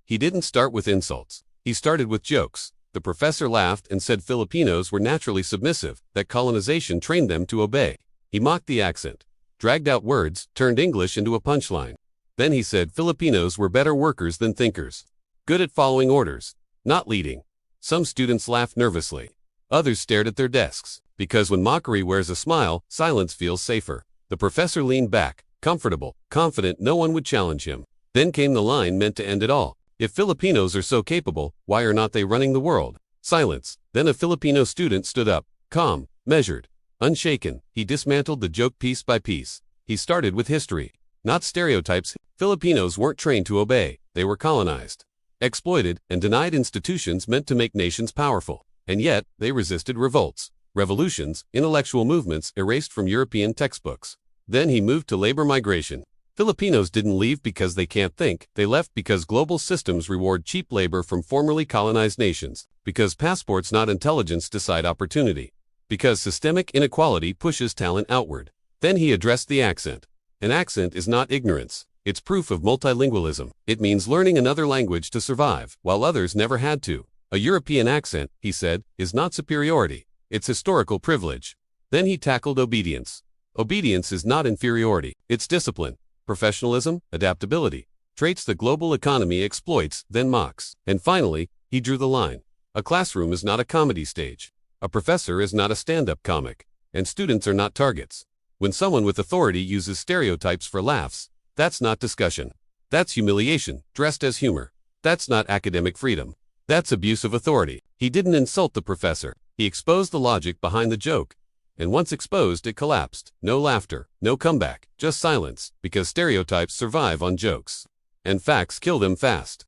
He didn't start with insults. He started with jokes. The professor laughed and said Filipinos were naturally submissive, that colonization trained them to obey. He mocked the accent, dragged out words, turned English into a punchline. Then he said Filipinos were better workers than thinkers. Good at following orders, not leading. Some students laughed nervously. Others stared at their desks, because when mockery wears a smile, silence feels safer. The professor leaned back, comfortable, confident no one would challenge him. Then came the line meant to end it all. If Filipinos are so capable, why are not they running the world? Silence. Then a Filipino student stood up, calm, measured, unshaken. He dismantled the joke piece by piece. He started with history, not stereotypes. Filipinos weren't trained to obey. They were colonized, exploited, and denied institutions meant to make nations powerful. And yet, they resisted revolts, revolutions, intellectual movements erased from European textbooks. Then he moved to labor migration. Filipinos didn't leave because they can't think. They left because global systems reward cheap labor from formerly colonized nations, because passports not intelligence decide opportunity, because systemic inequality pushes talent outward. Then he addressed the accent. An accent is not ignorance. It's proof of multilingualism. It means learning another language to survive, while others never had to. A European accent, he said, is not superiority. It's historical privilege. Then he tackled obedience. Obedience is not inferiority. It's discipline, professionalism, adaptability, traits the global economy exploits, then mocks. And finally, he drew the line. A classroom is not a comedy stage. A professor is not a stand-up comic. And students are not targets. When someone with authority uses stereotypes for laughs, that's not discussion. That's humiliation, dressed as humor. That's not academic freedom. That's abuse of authority. He didn't insult the professor. He exposed the logic behind the joke. And once exposed, it collapsed. No laughter, no comeback, just silence, because stereotypes survive on jokes. And facts kill them fast.